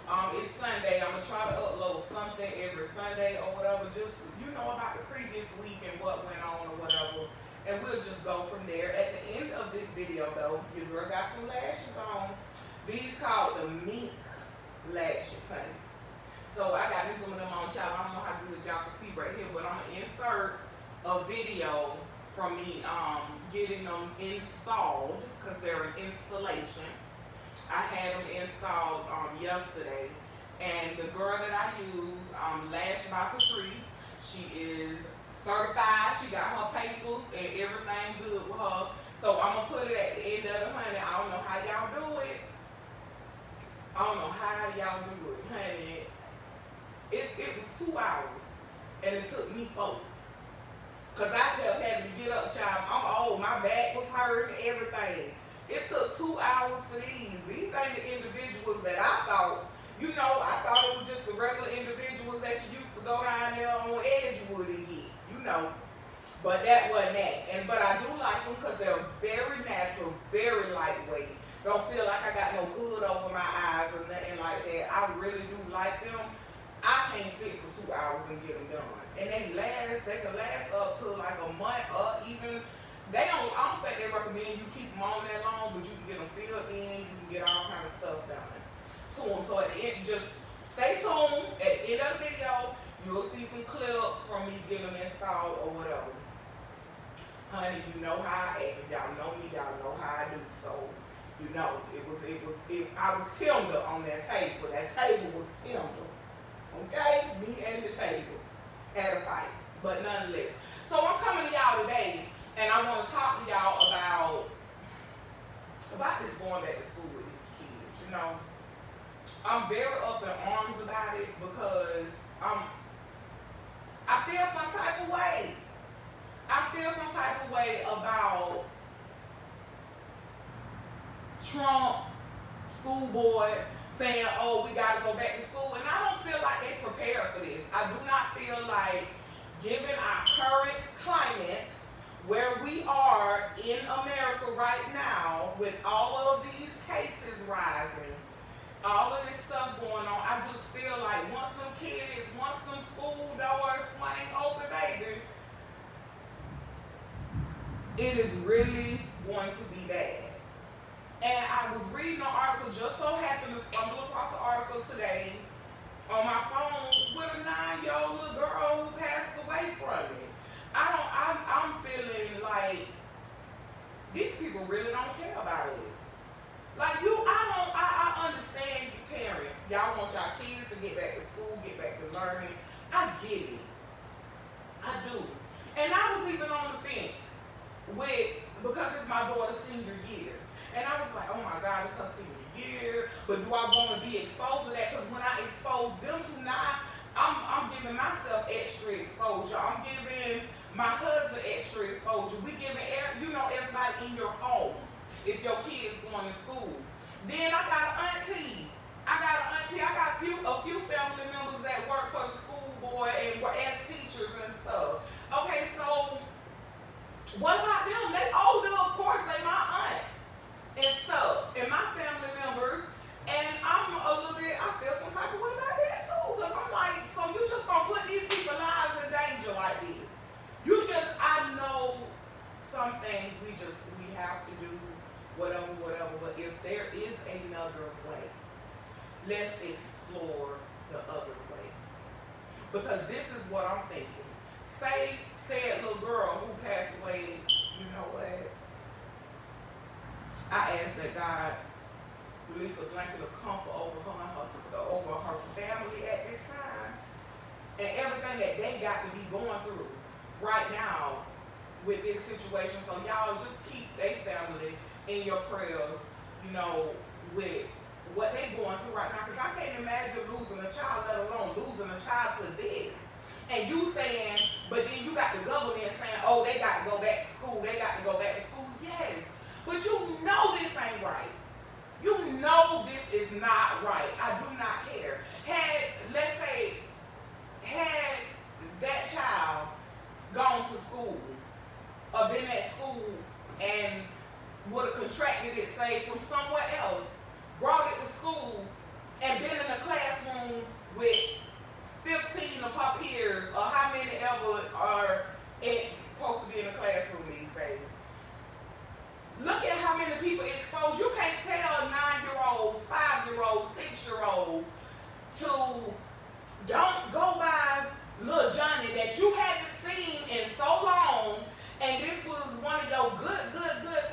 It's Sunday. I'm gonna try to upload something every Sunday or whatever, just about the previous week and what went on or whatever. And we'll just go from there. At the end of this video though, your girl got some lashes on. These called the Mink Lashes, honey. So I got these of them on, child. I don't know how good y'all can see right here, but I'm gonna insert a video from me getting them installed because they're an installation. I had them installed yesterday, and the girl that I use, Lashed by Trice, she is certified. She got her papers and everything good with her. So I'm gonna put it at the end of it, honey. I don't know how y'all do it. I don't know how y'all do it, honey. It was 2 hours, and it took me 4. Cause I kept having to get up, child. I'm old. My back was hurting, everything. It took 2 hours for these. These ain't the individuals that I thought. I thought it was just the regular individuals that you used to go down there on Edgewood and get, But that wasn't that. But I do like them because they're very natural, very lightweight. Don't feel like I got no hood over my eyes or nothing like that. I really do like them. I can't sit for 2 hours and get them done. And they can last up to like a month or even, I don't think they recommend you keep them on that long, but you can get them filled in, you can get all kind of stuff done to them. So at the end, just stay tuned. At the end of the video, you'll see some clips from me getting them installed or whatever. Honey, you know how I act. If y'all know me, y'all know how I do. So, I was tender on that table. That table was tender. Okay? Me and the table had a fight, but nonetheless. So I'm coming to y'all today, and I want to talk to y'all about this going back to school with these kids. I'm very up in arms about it because I feel some type of way. I feel some type of way about Trump, school board, saying, oh, we got to go back to school. And I don't feel like they prepared for this. I do not feel like, given our current climate, where we are in America right now, with all of these cases rising, all of this stuff going on, I just feel like once them school doors swing open, baby, it is really going to be bad. And I was reading an article, just so happened to stumble across an article today on my phone with a 9-year-old little girl who passed away from it. I'm feeling like these people really don't care about us. Like I understand you parents. Y'all want y'all kids to get back to school, get back to learning. I get it. I do. And I was even on the fence because it's my daughter's senior year. And I was like, oh my God, it's her senior year. But do I want to be exposed to that? Because when I expose them to now, I'm giving myself extra exposure. I'm giving my husband extra exposure. We giving everybody in your home if your kid's going to school. Then I got an auntie. I got a few family members that work for the school board and were as teachers and stuff. Okay, so what about them? They older, of course, they my aunts and stuff, and my family members, and I feel some type of way about that too, because I'm like, so you just gonna put these people's lives in danger like this? I know some things we have to do, whatever, but if there is another way, let's explore the other way. Because this is what I'm thinking. Said little girl who passed away, you know what? I ask that God release a blanket of comfort over her and over her family at this time, and everything that they got to be going through right now with this situation. So y'all just keep their family in your prayers, with what they going through right now. Because I can't imagine losing a child, let alone losing a child to this. And you saying, but then you got the government saying, oh, they got to go back to school. They got to go back to school. Yes. But this ain't right. This is not right. I do not care. Had that child gone to school or been at school and would have contracted it, say, from somewhere else, brought it to school, and been in a classroom with 15 of her peers, or how many ever are supposed to be in a classroom these days. Look at how many people exposed. You can't tell 9-year-olds, 5-year-olds, 6-year-olds to don't go by little Johnny that you haven't seen in so long, and this was one of your good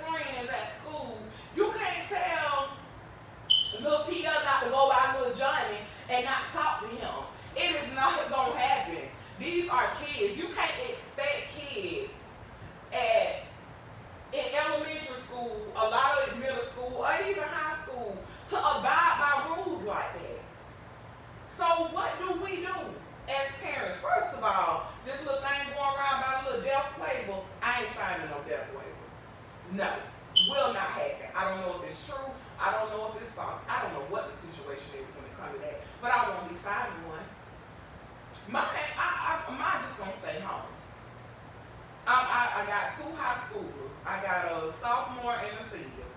friends at school. You can't tell little Pierre not to go by little Johnny and not talk to him. It is not going to happen. These are kids. You can't expect kids in elementary school, a lot of middle school, or even high school, to abide by rules like that. So what do we do as parents? First of all, this little thing going around about a little death waiver, I ain't signing no death waiver. No, will not happen. I don't know if it's true. I don't know if it's false. I don't know what the situation is when it comes to that. But I won't be signing one. Mine just gonna stay home. I got 2 high schoolers. I got a sophomore and a senior.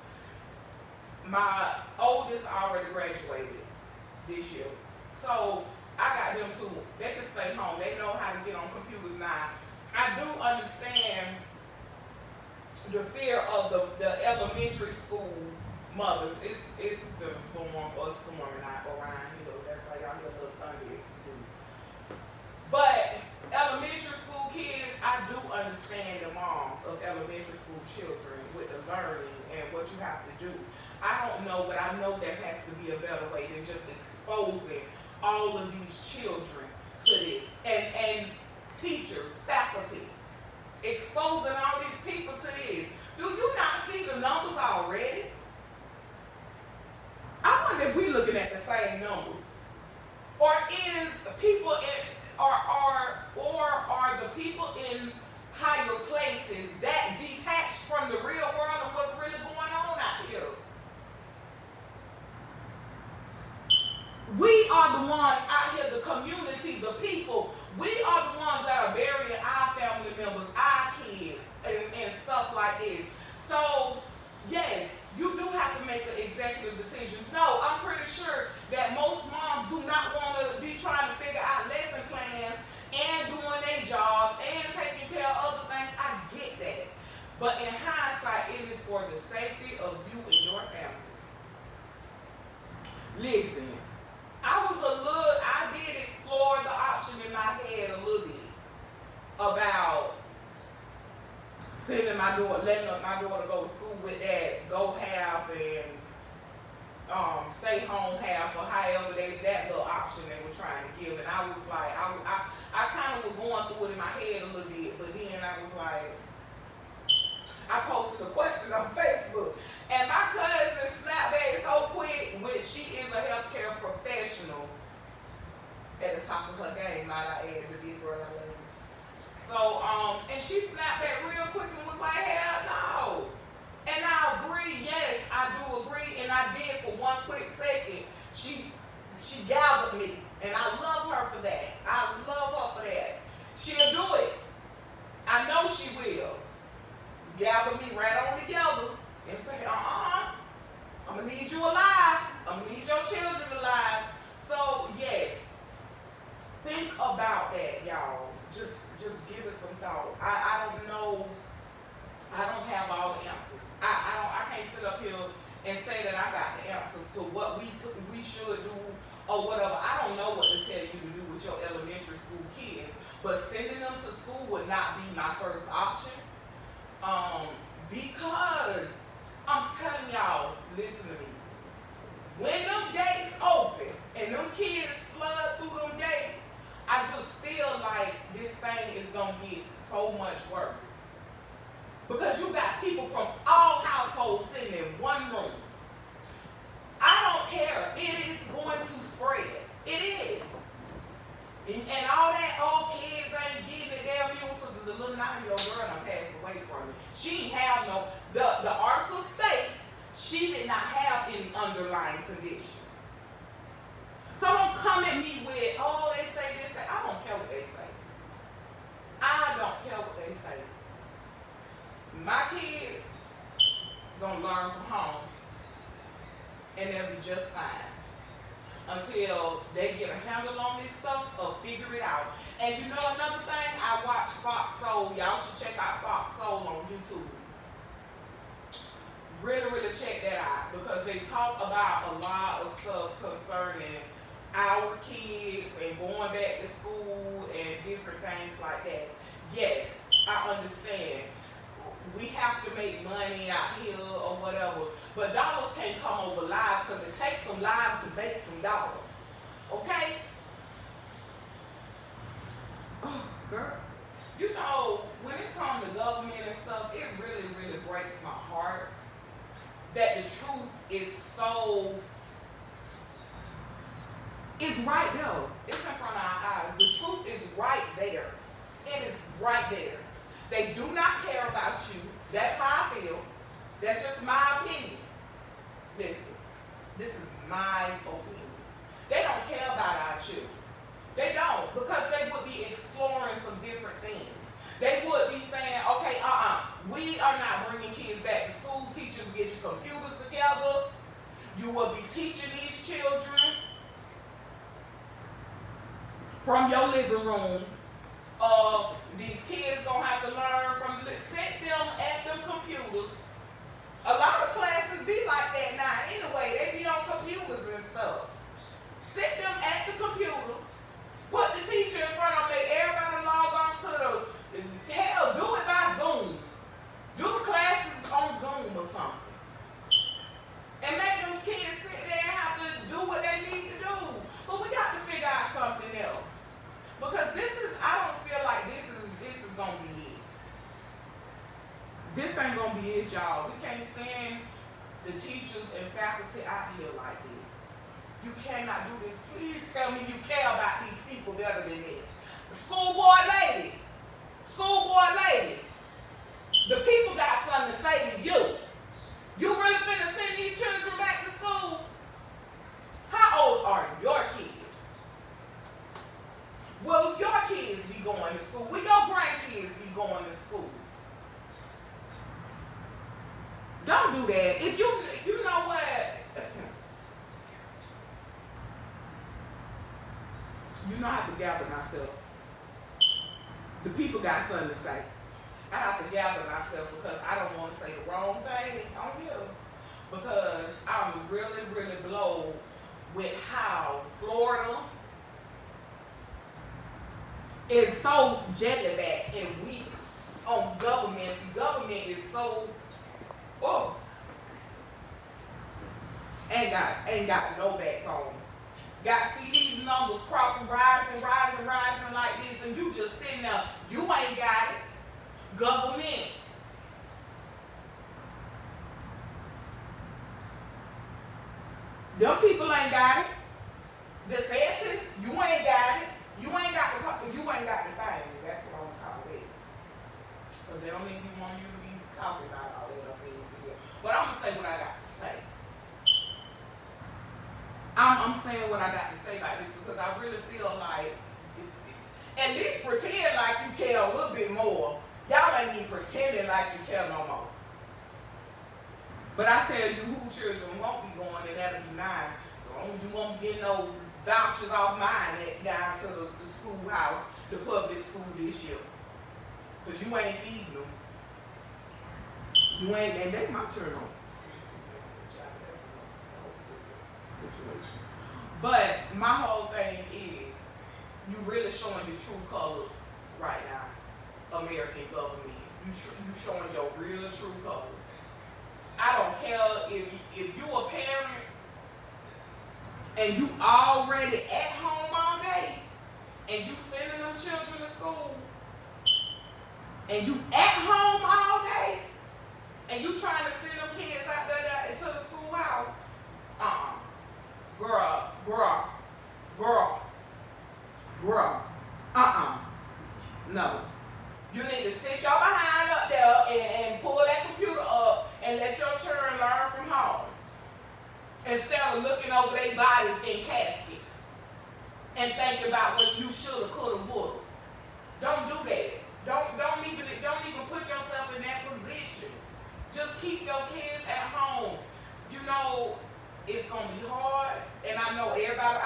My oldest already graduated this year. So I got them too. They can stay home. They know how to get on computers now. I do understand the fear of the elementary school mothers. It's been a storm or storming out around here. That's why y'all hear a little thunder if you do. But elementary school kids, I do understand the moms of elementary school children with the learning and what you have to do. I don't know, but I know there has to be a better way than just exposing all of these children to this. And teachers, faculty, exposing all these people to this. Do you not see the numbers already? I wonder if we're looking at the same numbers. Or is the people are the people in higher places that detached from the real world and what's really going on out here? We are the ones out here, the community, the people. We are the ones that are burying our family members, our kids, and stuff like this. So, yes, you do have to make executive decisions. No, I'm pretty sure that most moms do not want to be trying to figure out lesson plans and doing their jobs and taking care of other things. I get that. But in hindsight, it is for the safety of you and your family. Listen, I did explore the option in my head a little bit about sending my daughter, letting my daughter go to school with that, go half and stay home half, or however that little option they were trying to give. And I was like, I kind of was going through it in my head a little bit, but then I was like, I posted a question on Facebook, and my cousin snapped back so quick, which she is a healthcare professional at the top of her game, might I add, the big girl I love. So, and she snapped back real quick and was like, hell no. And I agree, yes, I do agree, and I did for one quick second. She gathered me, and I love her for that. I love her for that. She'll do it. I know she will. Gather me right on together and say, I'm going to need you alive. I'm going to need your children alive. So, yes, think about that, y'all. Just give it some thought. I don't know. I don't have all the answers. I can't sit up here and say that I got the answers to what we should do or whatever. I don't know what to tell you to do with your elementary school kids, but sending them to school would not be my first option. Because I'm telling y'all, listen to me. When them gates open and them kids flood through them gates, I just feel like this thing is gonna get so much worse. Because you got people from all households sitting in one room. I don't care. It is going to spread. It is. And all that, kids ain't getting it down here. So the little 9-year-old girl done passed away from it. She ain't have no, the article states she did not have any underlying conditions. So don't come at me with, they say this, I don't care what they say. I don't care what they say. My kids gonna learn from home, and they'll be just fine. until they get a handle on this stuff or figure it out. And you know another thing, I watch Fox Soul. Y'all should check out Fox Soul on YouTube. Really, really check that out, because they talk about a lot of stuff concerning our kids and going back to school and different things like that. Yes, I understand. We have to make money out here or whatever, but dollars can't come over lives, because it takes some lives to make some dollars. Okay? Oh, girl. You know, when it comes to government and stuff, it really, really breaks my heart that the truth is so, it's right there. It's in front of our eyes. The truth is right there. It is right there. They do not care about you. That's how I feel. That's just my opinion. Listen, this is my opinion. They don't care about our children. They don't, because they would be exploring some different things. They would be saying, okay, we are not bringing kids back to school. Teachers, get your computers together. You will be teaching these children from your living room. These kids gonna have to learn from, sit them at them computers. A lot of classes be like that now anyway. They be on computers and stuff. Sit them at the computer. Put the teacher in front of them. Make everybody log on to the, hell, do it by Zoom. Do the classes on Zoom or something. And make them kids sit there and have to do what they need to do. But we got to figure out something else. Because I don't feel like this is going to be it. This ain't going to be it, y'all. We can't send the teachers and faculty out here like this. You cannot do this. Please tell me you care about these people better than this. Schoolboy lady. The people got something to say to you. You really finna send these children back to school? How old are your kids? Will your kids be going to school? Will your grandkids be going to school? Don't do that. If you know what? You know I have to gather myself. The people got something to say. I have to gather myself, because I don't want to say the wrong thing on here. Because I'm really, really blown with how Florida is so jelly-back and weak on government. The government is so, ain't got no backbone. See these numbers crossing, rising like this, and you just sitting there. You ain't got it. Government. Them people ain't got it. DeSantis, you ain't got it. You ain't got the thing. That's what I'm calling it. Because they don't even want you to be talking about all that up in the video. But I'm gonna say what I got to say. I'm saying what I got to say about this, because I really feel like, at least pretend like you care a little bit more. Y'all ain't even pretending like you care no more. But I tell you who children won't be going, and that'll be mine. You won't get no vouchers off mine down to the schoolhouse, the public school this year. Because you ain't feeding them. You ain't, and they my turn on. Situation. But my whole thing is, you really showing the true colors right now, American government. You showing your real true colors. I don't care if you a parent and you already at home all day and you sending them children to school and you at home all day and you trying to send them kids out there into the schoolhouse. Girl. No. You need to sit your behind up there and pull that computer up and let your children learn from home. Instead of looking over their bodies in caskets and thinking about what you shoulda, coulda, woulda. Don't do that. Don't even put yourself in that position. Just keep your kids at home. You know, it's gonna be hard, and I know everybody.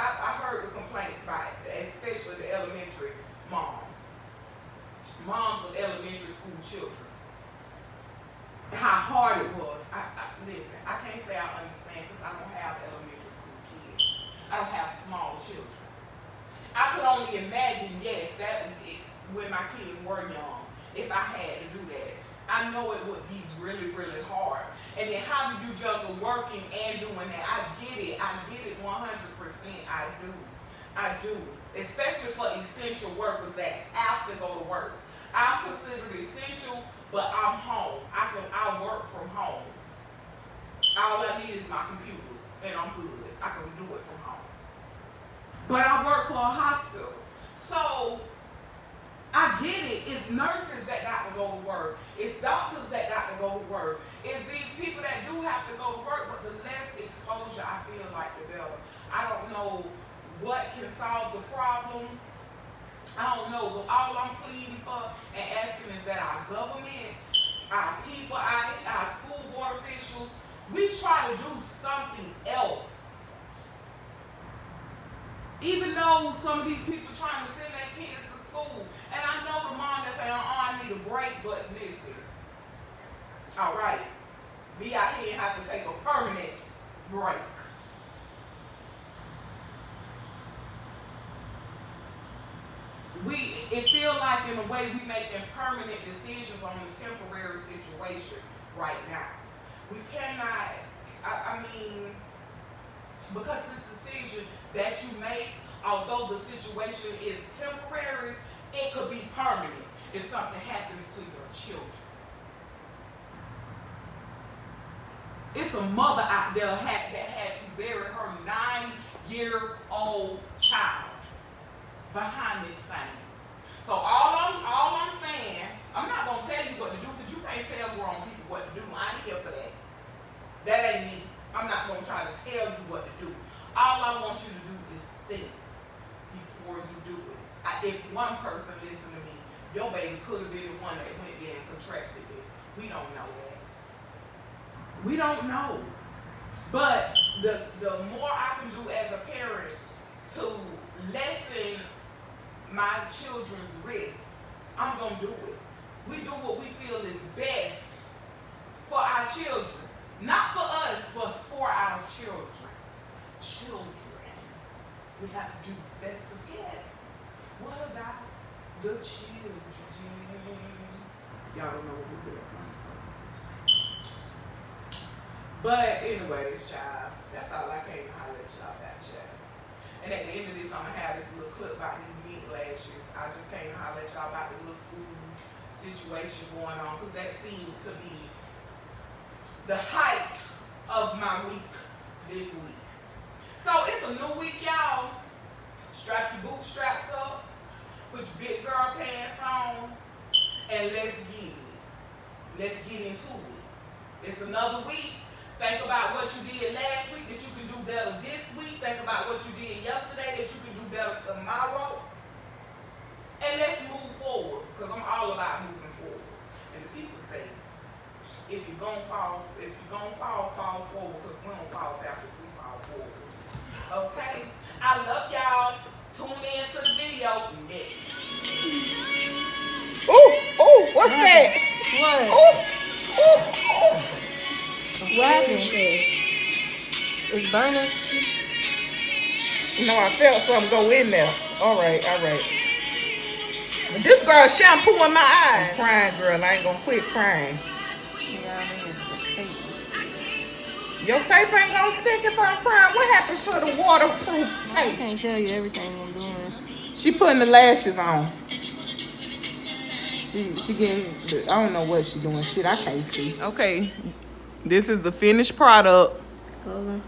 listen, I can't say I understand because I don't have elementary school kids. I don't have small children. I could only imagine, yes, when my kids were young, if I had to do that. I know it would be really, really hard. And then how do you juggle working and doing that? I get it 100%. I do. Especially for essential workers that have to go to work. I'm considered essential, but I'm home. I work from home. All I need is my computers, and I'm good. I can do it from home. But I work for a hospital. So I get it. It's nurses that got to go to work. It's doctors that got to go to work. It's these people that do have to go to work, but the less exposure I feel like, the better. I don't know what can solve the problem. I don't know, but all I'm pleading for and asking is that our government, our people, our school board officials, we try to do something else. Even though some of these people trying to send their kids to school, and I know the mom that say, I need a break, but listen, all right, be out here and have to take a permanent break. It feel like in a way we making permanent decisions on a temporary situation right now. We cannot, I mean, because this decision that you make, although the situation is temporary, it could be permanent if something happens to your children. It's a mother out there that had to bury her 9-year-old child behind this thing. So all I'm saying, I'm not gonna tell you what to do because you can't tell grown people what to do. I ain't here for that. That ain't me. I'm not gonna try to tell you what to do. All I want you to do is think before you do it. If one person listened to me, your baby could have been the one that went there and contracted this. We don't know that. We don't know. But the more I can do as a parent to lessen my children's risk, I'm gonna do it. We do what we feel is best for our children. Not for us, but for our children. Children. We have to do what's best for kids. What about the children? Y'all don't know what we're doing. But anyways, child, that's all I came to holler at y'all about, child. And at the end of this, I'm gonna have this little clip about these Mink Lashes. I just came to holler at y'all about the little school situation going on, because that seemed to be the height of my week this week. So it's a new week, y'all. Strap your bootstraps up, put your big girl pants on, and let's get it. Let's get into it. It's another week. Think about what you did last week that you can do better this week. Think about what you did yesterday that you can do better tomorrow. And let's move forward, because I'm all about moving forward. And the people say, if you're going to fall, fall forward, because we don't fall backwards, we fall forward. Okay? I love y'all. Tune in to the video. Ooh, what's that? What? Ooh. What happened? It's burning. No, I felt something go in there. All right. This girl shampoo in my eyes. I'm crying, girl. I ain't gonna quit crying. Your tape ain't gonna stick if I'm crying. What happened to the waterproof tape? I can't tell you everything I'm doing. She putting the lashes on. She getting, I don't know what she doing. Shit, I can't see. Okay, this is the finished product. Color.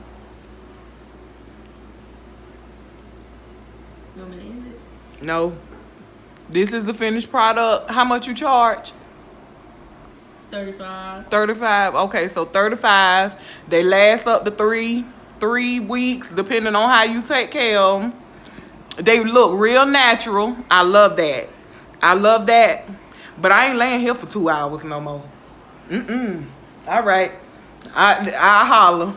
You want me to end it? No, this is the finished product. How much you charge? $35. $35. Okay, so $35. They last up to three weeks, depending on how you take care of them. They look real natural. I love that. But I ain't laying here for 2 hours no more. All right. I holler.